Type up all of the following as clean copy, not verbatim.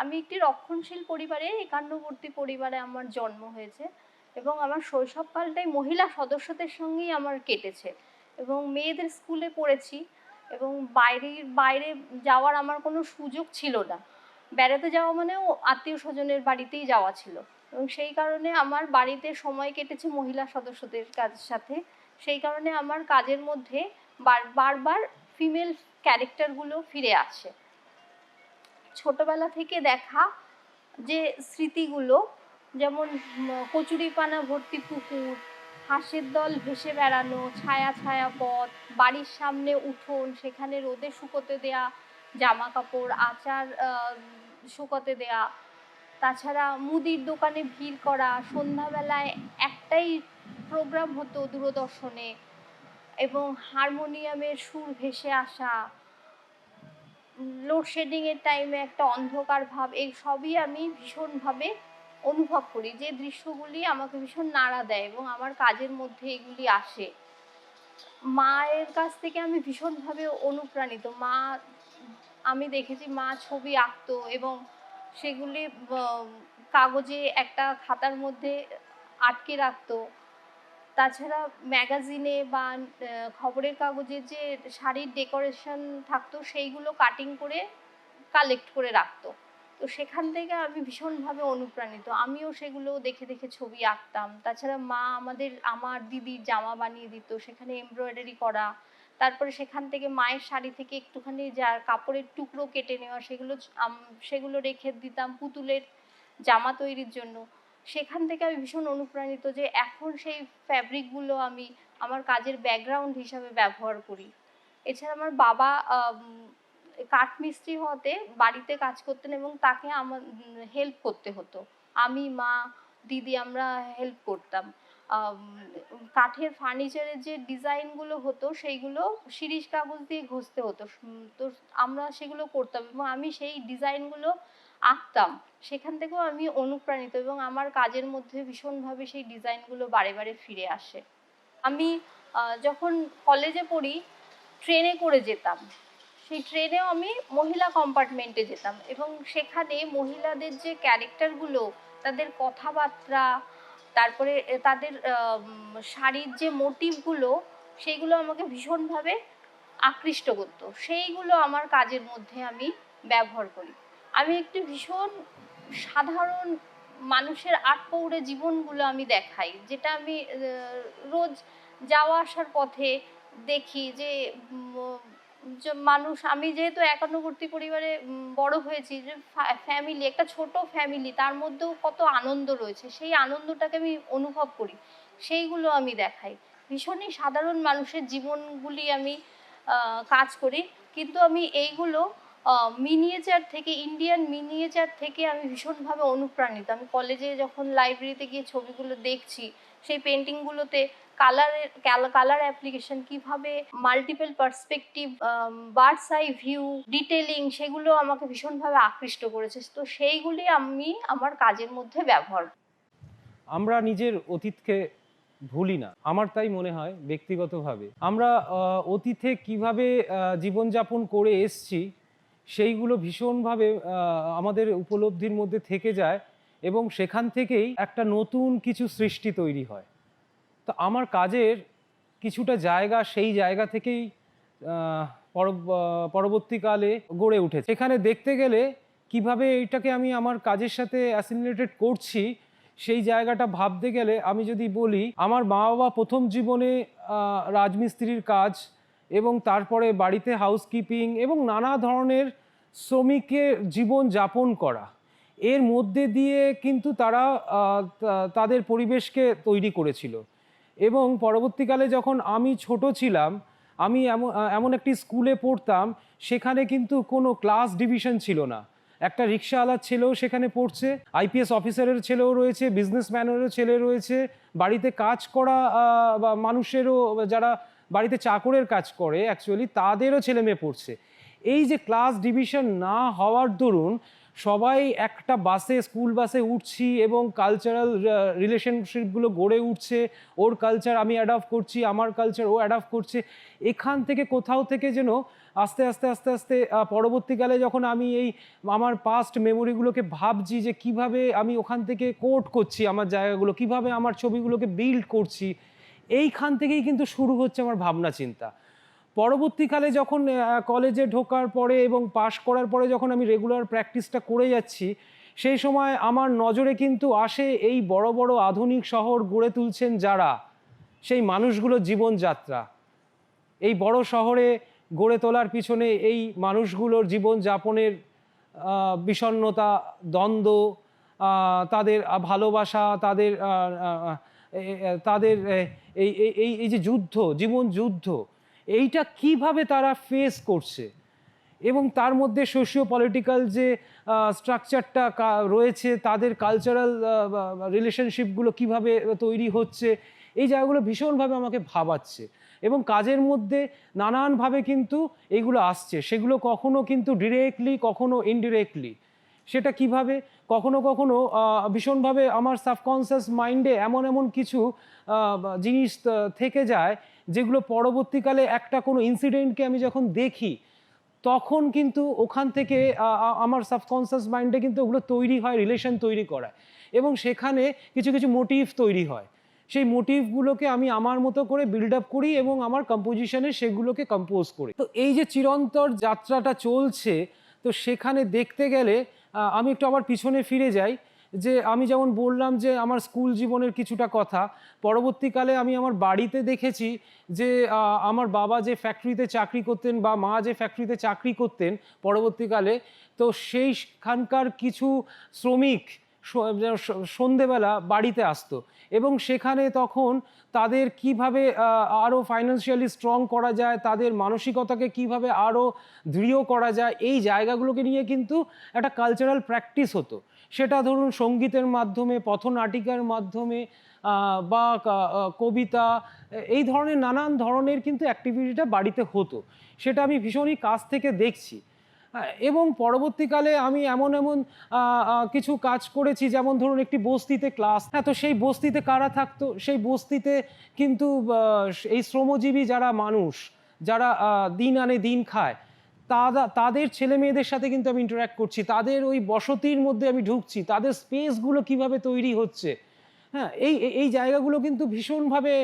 আমি একটি রক্ষণশীল পরিবারে, একান্নবর্তী পরিবারে আমার জন্ম হয়েছে এবং আমার শৈশবকালটাই মহিলা সদস্যদের সঙ্গেই আমার কেটেছে এবং মেয়েদের স্কুলে পড়েছি এবং বাইরে যাওয়ার আমার কোনো সুযোগ ছিল না। বেড়াতে যাওয়া মানেও আত্মীয় স্বজনের বাড়িতেই যাওয়া ছিল এবং সেই কারণে আমার বাড়িতে সময় কেটেছে মহিলা সদস্যদের সাথে। সেই কারণে আমার কাজের মধ্যে বারবার ফিমেল ক্যারেক্টারগুলো ফিরে আসে। ছোটবেলা থেকে দেখা যে স্মৃতিগুলো, যেমন কচুরিপানা ভর্তি পুকুর, হাঁসের দল ভেসে বেড়ানো, ছায়া ছায়া পথ, বাড়ির সামনে উঠোন, সেখানে রোদে শুকোতে দেয়া জামা কাপড়, আচার শুকোতে দেয়া, তাছাড়া মুদির দোকানে ভিড় করা, সন্ধ্যাবেলায় একটাই প্রোগ্রাম হতো দূরদর্শনে এবং হারমোনিয়ামের সুর ভেসে আসা, লোডশেডিংয়ের টাইমে একটা অন্ধকার ভাব, এই সবই আমি ভীষণভাবে অনুভব করি। যে দৃশ্যগুলি আমাকে ভীষণ নাড়া দেয় এবং আমার কাজের মধ্যে এগুলি আসে। মায়ের কাছ থেকে আমি ভীষণভাবে অনুপ্রাণিত। আমি দেখেছি মা ছবি আঁকতো এবং সেগুলি কাগজে একটা খাতার মধ্যে আটকে রাখতো। তাছাড়া ম্যাগাজিনে বা খবরের কাগজে যে শাড়ির ডেকোরেশন থাকতো সেইগুলো কাটিং করে কালেক্ট করে রাখতো। তো সেখান থেকে আমি ভীষণভাবে অনুপ্রাণিত, আমিও সেগুলো দেখে দেখে ছবি আঁকতাম। তাছাড়া মা আমার দিদির জামা বানিয়ে দিত, সেখানে এমব্রয়ডারি করা, তারপরে সেখান থেকে মায়ের শাড়ি থেকে একটুখানি যা কাপড়ের টুকরো কেটে নেওয়া, সেগুলো রেখে দিতাম পুতুলের জামা তৈরির জন্য। সেখান থেকে আমি ভীষণ অনুপ্রাণিত যে এখন সেই ফ্যাব্রিকগুলো আমি আমার কাজের ব্যাকগ্রাউন্ড হিসাবে ব্যবহার করি। এছাড়া আমার বাবা কাঠমিস্ত্রি হওয়াতে বাড়িতে কাজ করতেন এবং তাকে আমার হেল্প করতে হতো। আমি, মা, দিদি আমরা হেল্প করতাম। কাঠের ফার্নিচারের যে ডিজাইনগুলো হতো সেইগুলো শিরিষ কাগজ দিয়ে ঘষতে হতো, তো আমরা সেগুলো করতাম এবং আমি সেই ডিজাইনগুলো আঁকতাম। সেখান থেকেও আমি অনুপ্রাণিত এবং আমার কাজের মধ্যে ভীষণভাবে সেই ডিজাইনগুলো বারে বারে ফিরে আসে। আমি যখন কলেজে পড়ি ট্রেনে করে যেতাম, সেই ট্রেনেও আমি মহিলা কম্পার্টমেন্টে যেতাম এবং সেখানে মহিলাদের যে ক্যারেক্টারগুলো, তাদের কথাবার্তা, তারপরে তাদের শাড়ির যে মোটিভগুলো, সেইগুলো আমাকে ভীষণভাবে আকৃষ্ট করতো। সেইগুলো আমার কাজের মধ্যে আমি ব্যবহার করি। আমি একটি ভীষণ সাধারণ মানুষের আটপৌরে জীবনগুলো আমি দেখাই, যেটা আমি রোজ যাওয়া আসার পথে দেখি যে মানুষ, আমি যেহেতু একান্নবর্তী পরিবারে বড় হয়েছি, যে ফ্যামিলি, একটা ছোট ফ্যামিলি, তার মধ্যেও কত আনন্দ রয়েছে, সেই আনন্দটাকে আমি অনুভব করি, সেইগুলো আমি দেখাই। ভীষণই সাধারণ মানুষের জীবনগুলি আমি কাজ করি, কিন্তু আমি এইগুলো মিনিয়েচার থেকে, ইন্ডিয়ান মিনিয়েচার থেকে আমি ভীষণভাবে অনুপ্রাণিত। আমি কলেজে যখন লাইব্রেরিতে গিয়ে ছবিগুলো দেখছি, সেই পেন্টিংগুলোতে কালার অ্যাপ্লিকেশন, কিভাবে multiple perspective, birds eye view, detailing, সেগুলো আমাকে ভীষণভাবে আকৃষ্ট করেছে। তো সেইগুলি আমি আমার কাজের মধ্যে ব্যবহার করি। আমরা নিজের অতীতকে ভুলি না, আমার তাই মনে হয় ব্যক্তিগতভাবে। আমরা অতীতে কিভাবে জীবনযাপন করে এসছি সেইগুলো ভীষণভাবে আমাদের উপলব্ধির মধ্যে থেকে যায় এবং সেখান থেকেই একটা নতুন কিছু সৃষ্টি তৈরি হয়। তো আমার কাজের কিছুটা জায়গা সেই জায়গা থেকেই পরবর্তীকালে গড়ে উঠেছে। সেখানে দেখতে গেলে কিভাবে এটাকে আমি আমার কাজের সাথে অ্যাসিমিলেটেড করছি, সেই জায়গাটা ভাবতে গেলে আমি যদি বলি, আমার মা বাবা প্রথম জীবনে রাজমিস্ত্রির কাজ এবং তারপরে বাড়িতে হাউসকিপিং এবং নানা ধরনের শ্রমিকের জীবন যাপন করা, এর মধ্যে দিয়ে কিন্তু তারা তাদের পরিবেশকে তৈরি করেছিল। এবং পরবর্তীকালে যখন আমি ছোট ছিলাম, আমি এমন একটি স্কুলে পড়তাম, সেখানে কিন্তু কোনো ক্লাস ডিভিশন ছিল না। একটা রিক্সাওয়ালার ছেলেও সেখানে পড়ছে, আইপিএস অফিসারের ছেলেও রয়েছে, বিজনেসম্যানেরও ছেলে রয়েছে, বাড়িতে কাজ করা বা মানুষেরও, যারা বাড়িতে চাকরের কাজ করে অ্যাকচুয়ালি, তাদেরও ছেলে মেয়ে পড়ছে। এই যে ক্লাস ডিভিশন না হওয়ার দরুন সবাই একটা বাসে, স্কুল বাসে উঠছি এবং কালচারাল রিলেশনশিপগুলো গড়ে উঠছে। ওর কালচার আমি অ্যাডাপ্ট করছি, আমার কালচার ও অ্যাডাপ্ট করছে। এখান থেকে কোথাও থেকে যেন আস্তে আস্তে আস্তে আস্তে পরবর্তীকালে যখন আমি এই আমার পাস্ট মেমোরিগুলোকে ভাবছি যে কিভাবে আমি ওখান থেকে কোট করছি আমার জায়গাগুলো, কিভাবে আমার ছবিগুলোকে বিল্ড করছি, এইখান থেকেই কিন্তু শুরু হচ্ছে আমার ভাবনা চিন্তা। পরবর্তীকালে যখন কলেজে ঢোকার পরে এবং পাশ করার পরে যখন আমি রেগুলার প্র্যাকটিসটা করে যাচ্ছি, সেই সময় আমার নজরে কিন্তু আসে এই বড় বড় আধুনিক শহর গড়ে তুলছেন যারা, সেই মানুষগুলোর জীবনযাত্রা। এই বড় শহরে গড়ে তোলার পিছনে এই মানুষগুলোর জীবনযাপনের বিষণ্ণতা, দ্বন্দ্ব, তাদের ভালোবাসা, তাদের তাদের এই এই এই যে যুদ্ধ, জীবন যুদ্ধ, এইটা কিভাবে তারা ফেস করছে এবং তার মধ্যে সোশিও পলিটিক্যাল যে স্ট্রাকচারটা রয়েছে, তাদের কালচারাল রিলেশনশিপগুলো কিভাবে তৈরি হচ্ছে, এই জায়গাগুলো ভীষণভাবে আমাকে ভাবাচ্ছে। এবং কাজের মধ্যে নানানভাবে কিন্তু এইগুলো আসছে, সেগুলো কখনো কিন্তু ডিরেক্টলি, কখনো ইনডিরেক্টলি। সেটা কিভাবে কখনো কখনো ভীষণভাবে আমার সাবকনসিয়াস মাইন্ডে এমন এমন কিছু জিনিস থেকে যায় যেগুলো পরবর্তীকালে একটা কোনো ইনসিডেন্টকে আমি যখন দেখি, তখন কিন্তু ওখান থেকে আমার সাবকনসিয়াস মাইন্ডে কিন্তু ওগুলো তৈরি হয়, রিলেশন তৈরি করায় এবং সেখানে কিছু কিছু মোটিভ তৈরি হয়। সেই মোটিভগুলোকে আমি আমার মতো করে বিল্ড আপ করি এবং আমার কম্পোজিশনে সেগুলোকে কম্পোজ করি। তো এই যে চিরন্তর যাত্রাটা চলছে, তো সেখানে দেখতে গেলে আমি একটু আবার পিছনে ফিরে যাই। যে আমি যেমন বললাম যে আমার স্কুল জীবনের কিছুটা কথা, পরবর্তীকালে আমি আমার বাড়িতে দেখেছি যে আমার বাবা যে ফ্যাক্টরিতে চাকরি করতেন বা মা যে ফ্যাক্টরিতে চাকরি করতেন পরবর্তীকালে, তো সেইখানকার কিছু শ্রমিক সন্ধেবেলা বাড়িতে আসতো এবং সেখানে তখন তাদের কিভাবে আরও ফাইন্যান্সিয়ালি স্ট্রং করা যায়, তাদের মানসিকতাকে কিভাবে আরও দৃঢ় করা যায়, এই জায়গাগুলোকে নিয়ে কিন্তু একটা কালচারাল প্র্যাকটিস হতো। সেটা ধরুন সঙ্গীতের মাধ্যমে, পথনাটিকার মাধ্যমে বা কবিতা, এই ধরনের নানান ধরনের কিন্তু অ্যাক্টিভিটিটা বাড়িতে হতো। সেটা আমি ভীষণই কাছ থেকে দেখছি। এবং পরবর্তীকালে আমি এমন এমন কিছু কাজ করেছি, যেমন ধরুন একটি বস্তিতে ক্লাস, হ্যাঁ, তো সেই বস্তিতে কারা থাকতো, সেই বস্তিতে কিন্তু এই শ্রমজীবী যারা মানুষ, যারা দিন আনে দিন খায়, তাদের ছেলে মেয়েদের সাথে কিন্তু আমি ইন্টারাক্ট করছি, তাদের ওই বসতির মধ্যে আমি ঢুকছি, তাদের স্পেসগুলো কিভাবে তৈরি হচ্ছে। হ্যাঁ, এই এই জায়গাগুলো কিন্তু ভীষণভাবে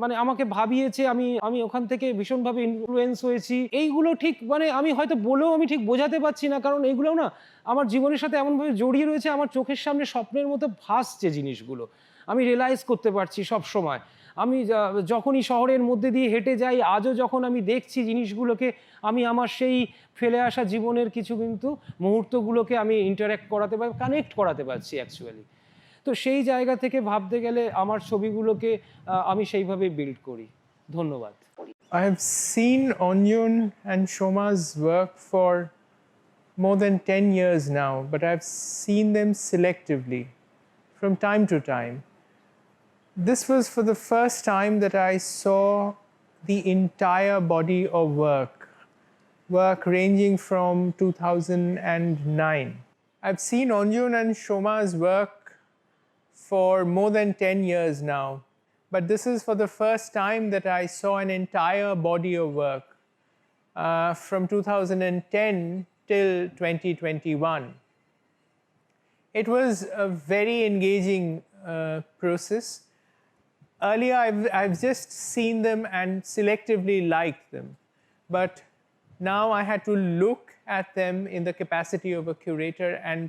মানে আমাকে ভাবিয়েছে। আমি আমি ওখান থেকে ভীষণভাবে ইনফ্লুয়েন্স হয়েছি। এইগুলো ঠিক মানে আমি হয়তো বলেও আমি ঠিক বোঝাতে পারছি না, কারণ এগুলো না আমার জীবনের সাথে এমনভাবে জড়িয়ে রয়েছে, আমার চোখের সামনে স্বপ্নের মতো ভাসছে জিনিসগুলো। আমি রিয়েলাইজ করতে পারছি সব সময়। আমি যখনই শহরের মধ্যে দিয়ে হেঁটে যাই, আজও যখন আমি দেখছি জিনিসগুলোকে, আমি আমার সেই ফেলে আসা জীবনের কিছু কিন্তু মুহূর্তগুলোকে আমি ইন্টারঅ্যাক্ট করাতে পারি, কানেক্ট করাতে পারছি অ্যাকচুয়ালি। তো সেই জায়গা থেকে ভাবতে গেলে আমার ছবিগুলোকে আমি সেইভাবেই বিল্ড করি। ধন্যবাদ। I have seen Anjan and Soma's work for more than 10 years now, but I've seen them selectively from time to time. This was for the first time that I saw the entire body of work ranging from 2009. I've seen Anjan and Soma's work for more than 10 years now, but this is for the first time that I saw an entire body of work from 2010 till 2021. It was a very engaging process. Earlier, I've just seen them and selectively liked them, but now I had to look at them in the capacity of a curator, and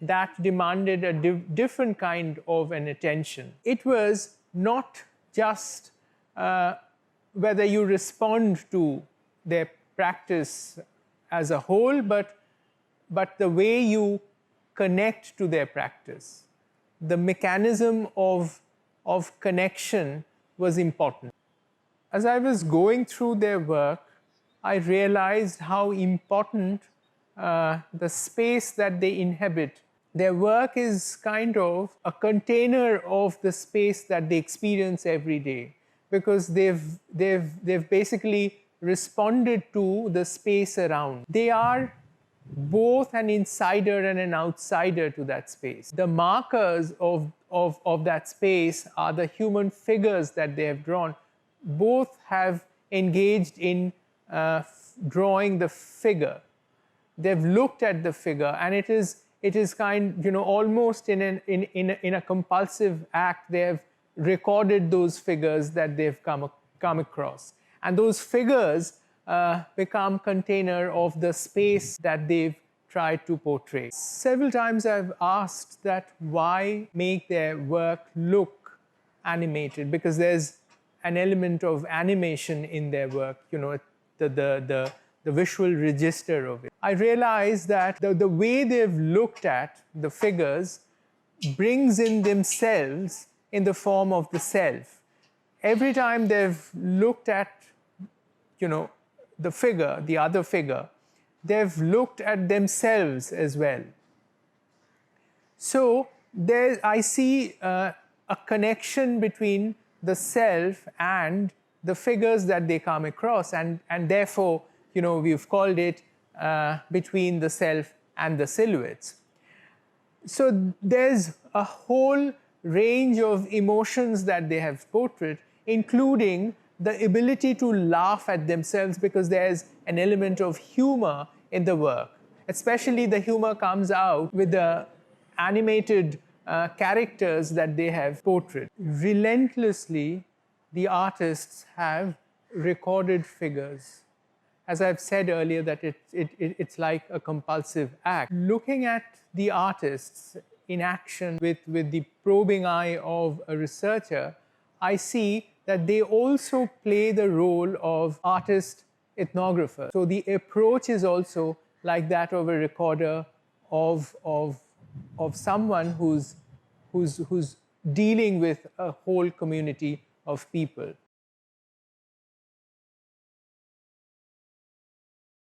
that demanded a different kind of an attention. It was not just whether you respond to their practice as a whole, but the way you connect to their practice. The mechanism of connection was important. As I was going through their work, I realized how important the space that they inhabit. Their work is kind of a container of the space that they experience every day, because they've basically responded to the space around. They are both an insider and an outsider to that space. The markers of that space are the human figures that they have drawn. Both have engaged in drawing the figure. They've looked at the figure, and it is kind, almost in a compulsive act. They have recorded those figures that they've come across, and those figures become container of the space that they've tried to portray. Several times I've asked that why make their work look animated, because there's an element of animation in their work, the visual register of it. I realize that the way they've looked at the figures brings in themselves in the form of the self. Every time they've looked at, the figure, the other figure, they've looked at themselves as well. So I see a connection between the self and the figures that they come across, and therefore, we've called it between the self and the silhouettes. So there's a whole range of emotions that they have portrayed, including the ability to laugh at themselves, because there's an element of humor in the work. Especially the humor comes out with the animated characters that they have portrayed. Relentlessly, the artists have recorded figures. As I've said earlier, that it's like a compulsive act. Looking at the artists in action with the probing eye of a researcher, I see that they also play the role of artist ethnographer. So the approach is also like that of a recorder of someone who's dealing with a whole community of people.